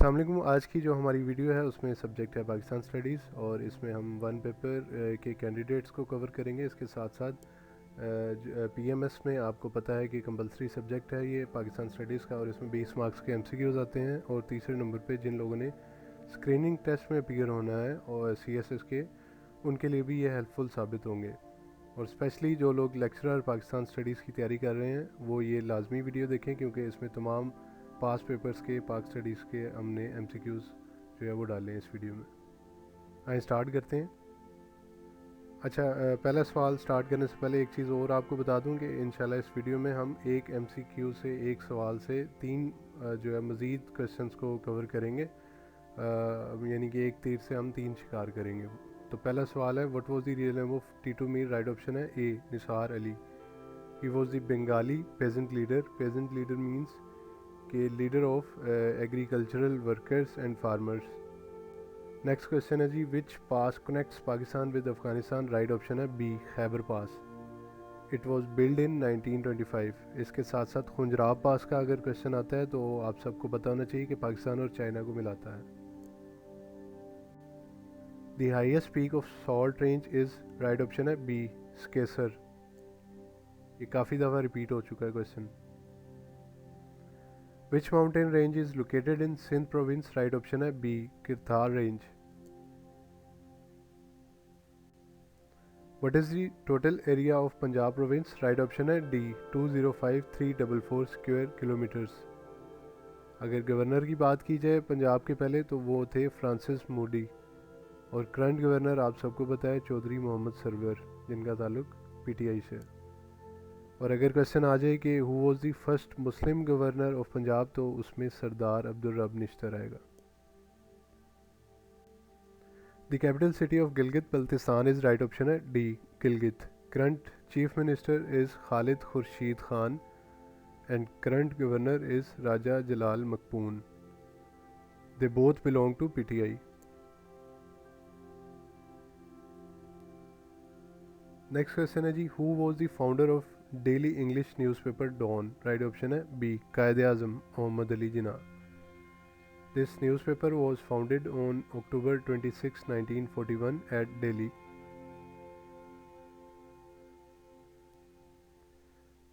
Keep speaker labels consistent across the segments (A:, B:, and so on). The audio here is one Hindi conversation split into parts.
A: अस्सलाम वालेकुम। आज की जो हमारी वीडियो है उसमें सब्जेक्ट है पाकिस्तान स्टडीज़ और इसमें हम वन पेपर के कैंडिडेट्स को कवर करेंगे। इसके साथ साथ पीएमएस में आपको पता है कि कंपलसरी सब्जेक्ट है ये पाकिस्तान स्टडीज़ का और इसमें 20 मार्क्स के एमसीक्यूज़ आते हैं। और तीसरे नंबर पे जिन लोगों ने स्क्रीनिंग टेस्ट में अपीयर होना है और सीएसएस के, उनके लिए भी ये हेल्पफुल साबित होंगे। और स्पेशली जो लोग लेक्चरर पाकिस्तान स्टडीज़ की तैयारी कर रहे हैं वो ये लाजमी वीडियो देखें, क्योंकि इसमें तमाम पास पेपर्स के पाक स्टडीज़ के हमने एमसीक्यूज़ जो है वो डाले हैं इस वीडियो में। आइए स्टार्ट करते हैं। अच्छा, पहला सवाल स्टार्ट करने से पहले एक चीज़ और आपको बता दूं कि इंशाल्लाह इस वीडियो में हम एक एमसीक्यू से, एक सवाल से तीन जो है मज़ीद क्वेश्चंस को कवर करेंगे, यानी कि एक तीर से हम तीन शिकार करेंगे। तो पहला सवाल है, what was the real name of Titu Mir? Right option है A Nisar Ali. He was the Bengali peasant leader. Peasant leader means के leader of agricultural workers and farmers. Next question है जी, which pass connects Pakistan with Afghanistan? Right option है B Khyber pass. It was build in 1925। इसके साथ साथ खुंजराब पास का अगर क्वेश्चन आता है तो आप सबको पता होना चाहिए कि पाकिस्तान और चाइना को मिलाता है। The highest peak of salt range is? Right option है बी स्केसर। ये काफ़ी दफ़ा रिपीट हो चुका है question. Which mountain range is located in Sindh province? Right option है B Kirthar range. What is the total area of Punjab province? Right option है D 205344 square kilometers. अगर गवर्नर की बात की जाए पंजाब के पहले तो वो थे फ्रांसिस मोडी, और करंट गवर्नर आप सबको पता है चौधरी मोहम्मद सरवर, जिनका ताल्लुक पीटीआई से। और अगर क्वेश्चन आ जाए कि who was the first Muslim governor of Punjab, तो उसमें सरदार अब्दुल रब निश्तर आएगा। The capital city of Gilgit Baltistan is? Right option है D Gilgit. Current chief minister is Khalid Khurshid Khan and current governor is Raja Jalal Maqpoon. They both belong to PTI. Next question है जी, who was the founder of daily English newspaper Dawn? Right option है B Quaid-e Azam Mohammad Ali Jinnah. This newspaper was founded on October 26, 1941 at Delhi.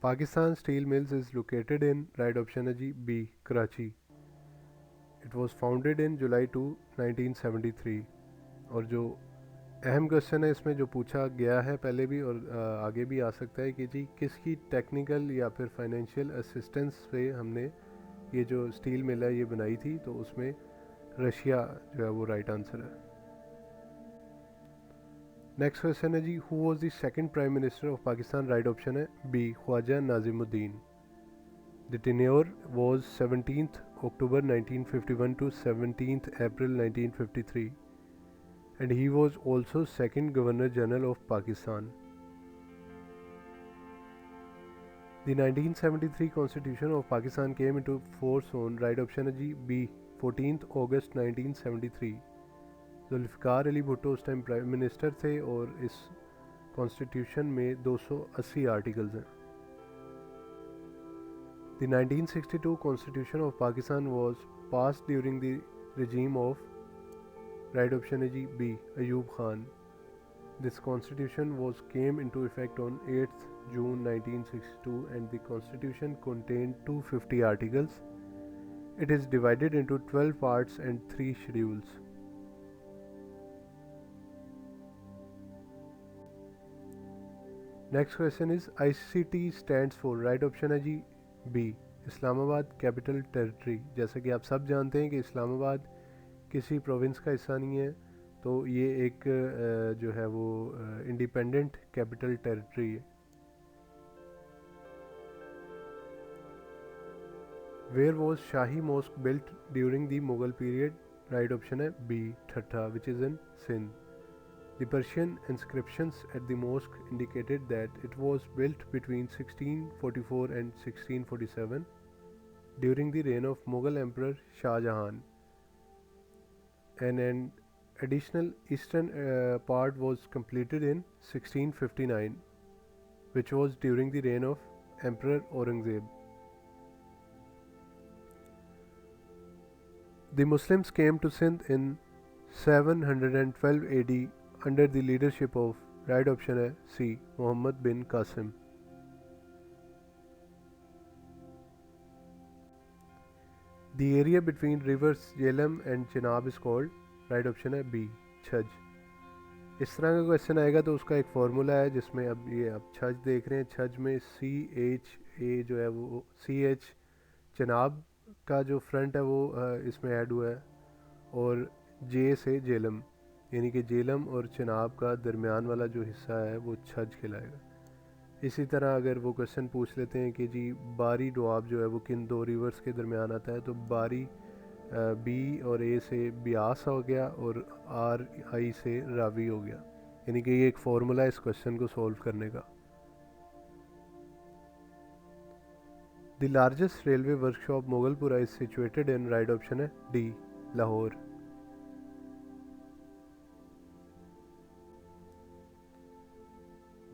A: Pakistan Steel Mills is located in? Right option है जी B Karachi. It was founded in July 2, 1973. और जो अहम क्वेश्चन है इसमें जो पूछा गया है पहले भी और आगे भी आ सकता है कि जी किसकी टेक्निकल या फिर फाइनेंशियल असिस्टेंस से हमने ये जो स्टील मिल है ये बनाई थी, तो उसमें रशिया जो है वो राइट आंसर है। नेक्स्ट क्वेश्चन है जी, who was the second prime minister of Pakistan? Right option है B Khwaja Nazimuddin. The tenure was 17th October 1951 to 17th April 1953 and he was also second Governor General of Pakistan. The 1973 Constitution of Pakistan came into force on? Right option है जी B 14th August 1973। Zulfikar Ali Bhutto उस टाइम प्राइम मिनिस्टर थे और इस कॉन्स्टिट्यूशन में 280 आर्टिकल्स हैं। The 1962 constitution of Pakistan was pass during the regime of? Right option है जी B Ayub Khan. This constitution was came into effect on 8th June 1962 and the constitution contained 250 articles. It is divided into 12 parts and 3 schedules. Next question is ICT stands for? Right option है जी बी इस्लामाबाद कैपिटल टेरिटरी। जैसा कि आप सब जानते हैं कि इस्लामाबाद किसी प्रोविंस का हिस्सा नहीं है, तो ये एक जो है वो इंडिपेंडेंट कैपिटल टेरिटरी है। Where was Shahi mosque built during the Mughal period? Right option है B Thatta which is in Sindh. The Persian inscriptions at the mosque indicated that it was built between 1644 and 1647 during the reign of Mughal Emperor Shah Jahan. And an additional eastern part was completed in 1659, which was during the reign of Emperor Aurangzeb. The Muslims came to Sindh in 712 AD under the leadership of, right option है C, Muhammad bin Qasim. The area between rivers Jhelum and Chenab is called, right option है B, छज. इस तरह का क्वेश्चन आएगा तो उसका एक फार्मूला है जिसमें अब ये आप छज देख रहे हैं, छज में CHA जो है वो CH चनाब का जो फ्रंट है वो इसमें ऐड हुआ है, और J से जेलम, यानी कि जेलम और चनाब का दरमियान वाला जो हिस्सा है वो छज कहलाएगा. इसी तरह अगर वो क्वेश्चन पूछ लेते हैं कि जी बारी डोआब जो है वो किन दो रिवर्स के दरमियान आता है, तो बारी B और A से ब्यास हो गया और RI से रावी हो गया. यानी कि ये एक फार्मूला है इस क्वेश्चन को सॉल्व करने का. The largest railway workshop Mughalpura is situated in, right option है D, Lahore.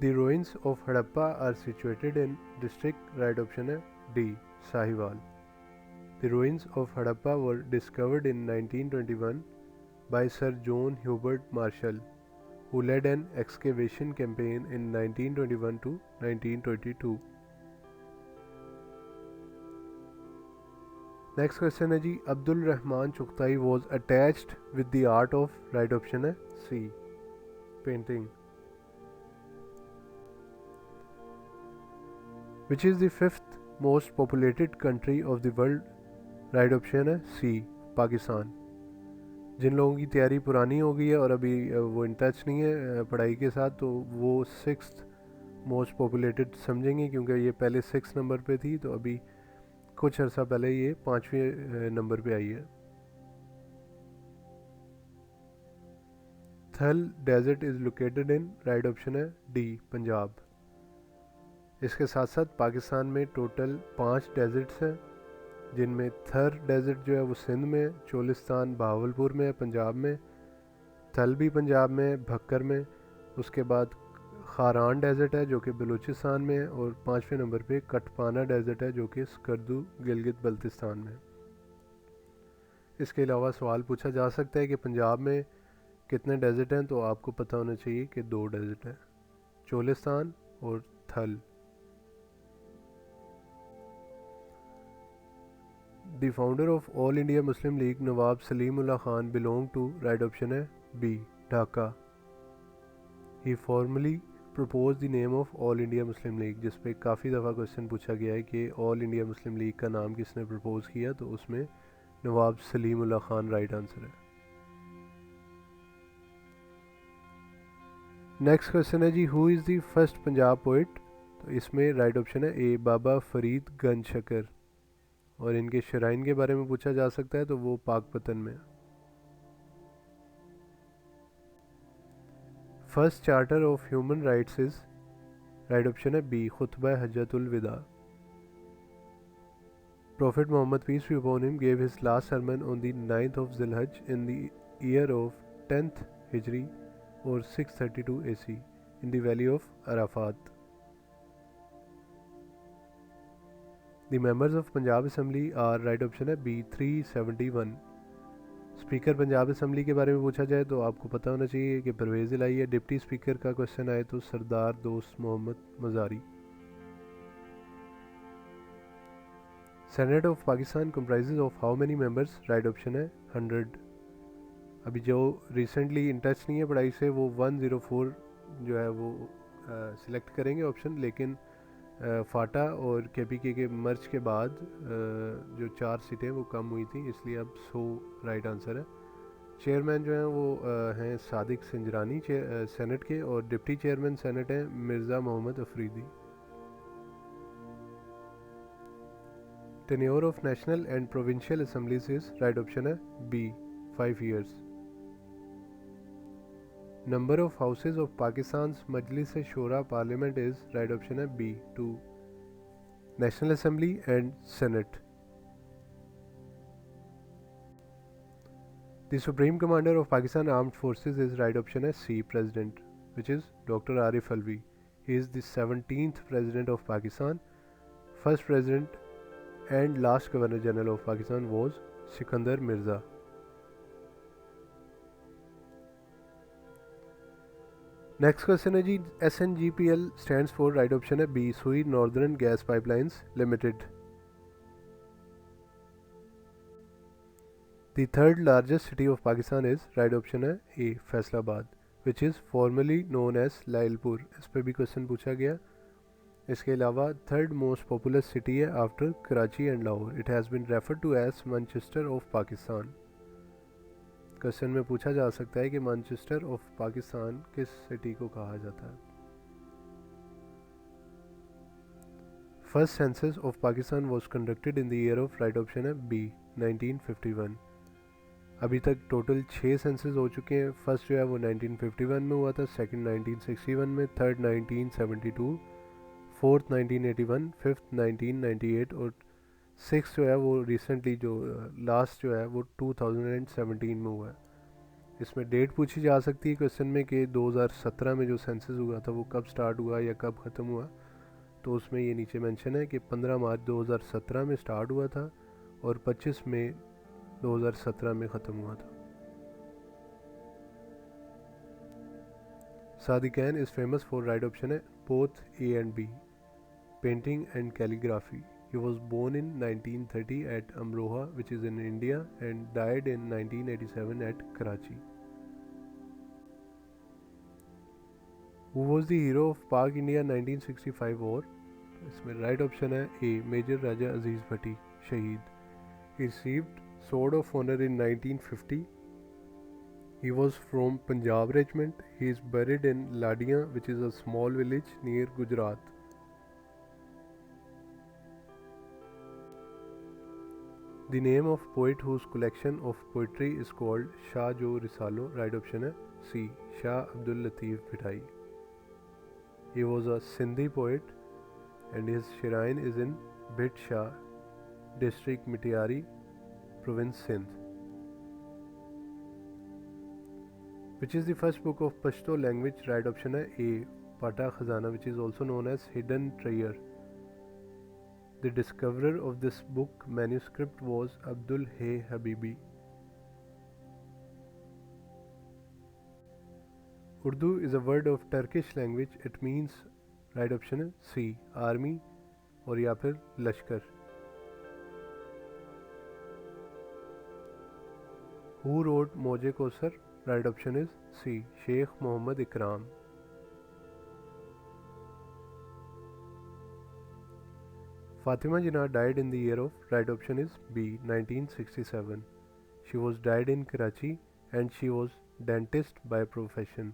A: The ruins of Harappa are situated in district, right option है D, Sahiwal. The ruins of Harappa were discovered in 1921 by Sir John Hubert Marshall, who led an excavation campaign in 1921 to 1922. Next question है जी, Abdul Rahman Chughtai was attached with the art of, right option है C, painting. Which is the fifth most populated country of the world, right option है C, पाकिस्तान. जिन लोगों की तैयारी पुरानी हो गई है और अभी वो इन टच नहीं है पढ़ाई के साथ, तो वो 6th मोस्ट पॉपुलेटेड समझेंगे, क्योंकि ये पहले 6 नंबर पे थी, तो अभी कुछ अर्सा पहले ये 5वें नंबर पे आई है. Thal desert is located in, right option है D, पंजाब. इसके साथ साथ पाकिस्तान में टोटल 5 डेजर्ट्स हैं, जिनमें थर डेजर्ट जो है वो सिंध में, चोलिस्तान बहावलपुर में है पंजाब में, थल भी पंजाब में, भक्कर में. उसके बाद खारान डेजर्ट है जो कि बलूचिस्तान में है, और 5वें नंबर पे कटपाना डेजर्ट है जो कि स्कर्दू गिलगित बल्तिस्तान में. इसके अलावा सवाल पूछा जा सकता है कि पंजाब में कितने डेजर्ट हैं, तो आपको पता होना चाहिए कि 2 डेजर्ट हैं, चोलिस्तान और थल. The founder of All India Muslim League, Nawab Salimullah Khan, belonged to, right option है B, Dhaka. He formally proposed the name of All India Muslim League, जिस पे काफ़ी दफ़ा क्वेश्चन पूछा गया है कि All India Muslim League का नाम किसने प्रपोज किया, तो उसमें नवाब सलीमुल्लाह खान राइट आंसर है. नेक्स्ट क्वेश्चन है जी, who is the first Punjab poet, तो इसमें राइट ऑप्शन है ए, बाबा फरीद गंज शकर. और इनके शराइन के बारे में पूछा जा सकता है, तो वो पाकपतन में. First charter of human rights is, right option है बी, खुतबा हज्जतुल विदा. Prophet Muhammad, peace be upon him, gave his last sermon on the 9th of Zilhajj in the year of 10th Hijri or 632 AC in the valley of Arafat. The members of Punjab Assembly are, right option है B, 371. स्पीकर पंजाब असम्बली के बारे में पूछा जाए तो आपको पता होना चाहिए कि परवेज़ इलाही है. डिप्टी स्पीकर का क्वेश्चन आए तो Sardar Dost Mohammad Mazari. Senate of Pakistan comprises of how many members, right option है 100. अभी जो रिसेंटली इन टच नहीं है पढ़ाई से, वो 104 जो है वो सिलेक्ट करेंगे ऑप्शन, लेकिन फाटा और KPK के मर्ज के बाद जो 4 सीटें वो कम हुई थी, इसलिए अब 100 राइट आंसर है. चेयरमैन जो हैं वो हैं सादिक संजरानी सेनेट के, और डिप्टी चेयरमैन सेनेट हैं Mirza Mohammad Afridi. Tenure of national and provincial assemblies is, right option है B, 5 years. Number of houses of Pakistan Majlis Shura parliament is, right option है B, 2. National assembly and senate. The supreme commander of Pakistan armed forces is, right option है C, president, which is doctor Arif Alvi. He is the 17th president of Pakistan. First president and last Governor General of Pakistan was Sikandar Mirza. Next question है जी, SNGPL stands for, right option है B Sui northern gas pipelines limited. The third largest city of Pakistan is, right option है A Faisalabad, which is formerly known as Lyallpur. इस पर भी क्वेश्चन पूछा गया। इसके अलावा थर्ड मोस्ट पॉपुलस सिटी है after Karachi and Lahore. It has been referred to as Manchester of Pakistan. Question में पूछा जा सकता है कि मैनचेस्टर ऑफ पाकिस्तान किस सिटी को कहा जाता है। First census of Pakistan was conducted in the year of, right option है बी 1951। अभी तक टोटल 6 सेंसस हो चुके हैं। फर्स्ट जो है वो 1951 में हुआ था, सेकंड 1961 में, थर्ड 1972, फोर्थ 1981, फिफ्थ 1998 और सिक्स जो है वो रिसेंटली जो लास्ट जो है वो 2017 में हुआ है। इसमें डेट पूछी जा सकती है क्वेश्चन में कि 2017 में जो सेंसस हुआ था वो कब स्टार्ट हुआ या कब ख़त्म हुआ। तो उसमें ये नीचे मेंशन है कि 15 मार्च 2017 में स्टार्ट हुआ था और 25 मई 2017 में ख़त्म हुआ था। Sadiq Khan is famous for, right option है both A and B, painting and calligraphy. He was born in 1930 at Amroha, which is in India, and died in 1987 at Karachi. Who was the hero of Pak India 1965 war? इसमें राइट ऑप्शन है ए मेजर राजा अजीज़ भट्टी, शहीद। He received Sword of Honor in 1950. He was from Punjab regiment. He is buried in Ladia, which is a small village near Gujarat. The name of poet whose collection of poetry is called Shah Jo Risalo, right option है C Shah Abdul Latif Bhittai. He was a Sindhi poet and his shrine is in Bhit Shah district, Mitiari province, Sindh. Which is the first book of Pashto language? Right option है A Pata Khazana, which is also known as Hidden Treasure. The discoverer of this book manuscript was Abdul Hay Habibi. Urdu is a word of Turkish language. It means, right option है C army और या फिर लश्कर। Who wrote Moje Kausar? Right option is C Sheikh Mohammed Ikram. Fatima Jinnah died in the year of, right option is B 1967. She was died in Karachi and she was dentist by profession.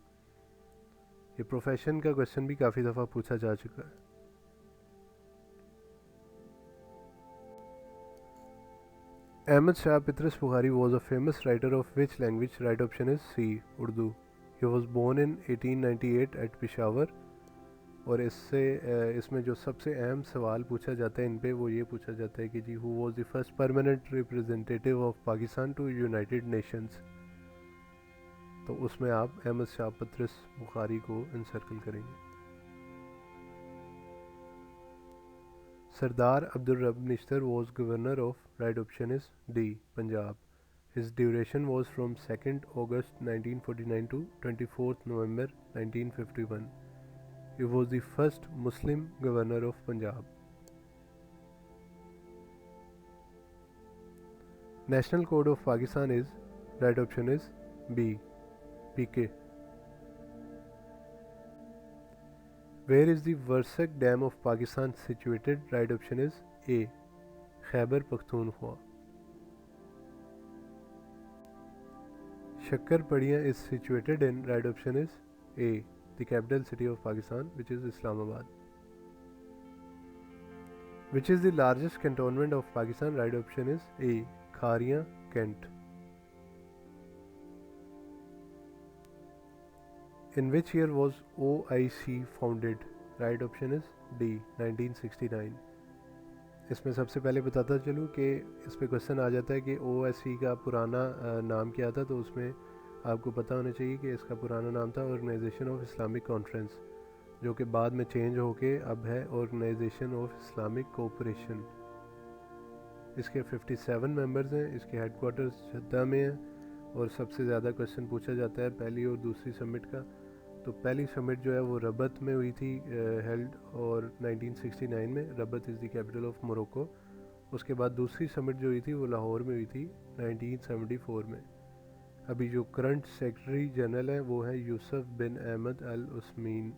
A: ये प्रोफेशन का क्वेश्चन भी काफ़ी दफ़ा पूछा जा चुका है। Ahmad Shah Petrus Bukhari was a famous writer of which language? Right option is C Urdu. He was born in 1898 at Peshawar. और इसमें जो सबसे अहम सवाल पूछा जाता है इन पे वो ये पूछा जाता है कि जी who was the first permanent representative of Pakistan to United Nations. तो उसमें आप अहमद शाह पत्रस बुखारी को इनसर्कल करेंगे। Sardar Abdul Rab Nishtar was governor of, right option is D Punjab. His duration was from 2 August 1949 to 24 November 1951. He was the first Muslim governor of Punjab. National code of Pakistan is, right option is B PK. Where is the Varsak Dam of Pakistan situated? Right option is A Khyber Pakhtunkhwa. Shakkar Padhiya is situated in, right option is A the capital city of Pakistan, which is Islamabad. Which is the largest cantonment of Pakistan? Right option is A Khariya Kent. In which year was OIC founded? Right option is D 1969. इसमें सबसे पहले बताता चलूँ कि इस पे क्वेश्चन आ जाता है कि OIC का पुराना नाम क्या था। तो उसमें आपको पता होना चाहिए कि इसका पुराना नाम था ऑर्गेनाइजेशन ऑफ इस्लामिक कॉन्फ्रेंस, जो कि बाद में चेंज होके अब है ऑर्गेनाइजेशन ऑफ इस्लामिक कोऑपरेशन। इसके 57 मेंबर्स हैं। इसके हेडक्वार्टर्स जद्दा में हैं और सबसे ज़्यादा क्वेश्चन पूछा जाता है पहली और दूसरी समिट का। तो पहली समिट जो है वो रबत में हुई थी, हेल्ड, और 1969 में। Rabat is the capital of Morocco. उसके बाद दूसरी समिट जो हुई थी वो लाहौर में हुई थी 1974 में। अभी जो करंट सेक्रेटरी जनरल है वो है यूसुफ बिन अहमद अल उस्मीन।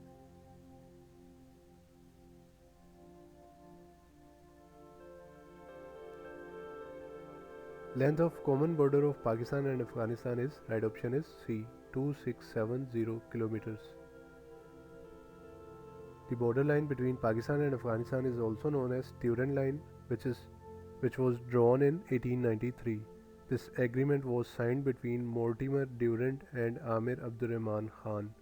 A: Length of common border of Pakistan and Afghanistan is, right option is C, 2670 kilometers. The borderline between Pakistan and Afghanistan is also known as Turan Line, which was drawn in 1893. This agreement was signed between Mortimer Durand and Amir Abdurrahman Khan.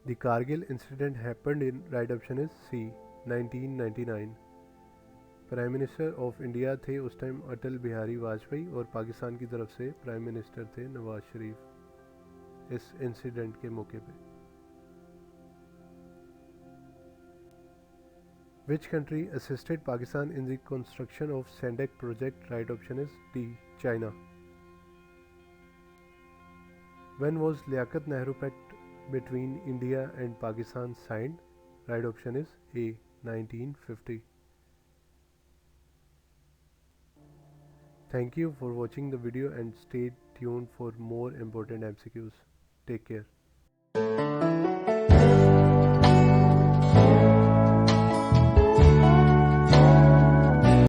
A: The Kargil incident happened in, right option is C, 1999. Prime minister of India थे उस टाइम अटल बिहारी वाजपेयी और पाकिस्तान की तरफ से प्राइम मिनिस्टर थे नवाज शरीफ इस इंसिडेंट के मौके पे। Which country assisted Pakistan in the construction of Saindak project, right option is D, China. When was Liaquat Nehru pact between India and Pakistan signed, right option is A, 1950। Thank you for watching the video and stay tuned for more important MCQs. Take care.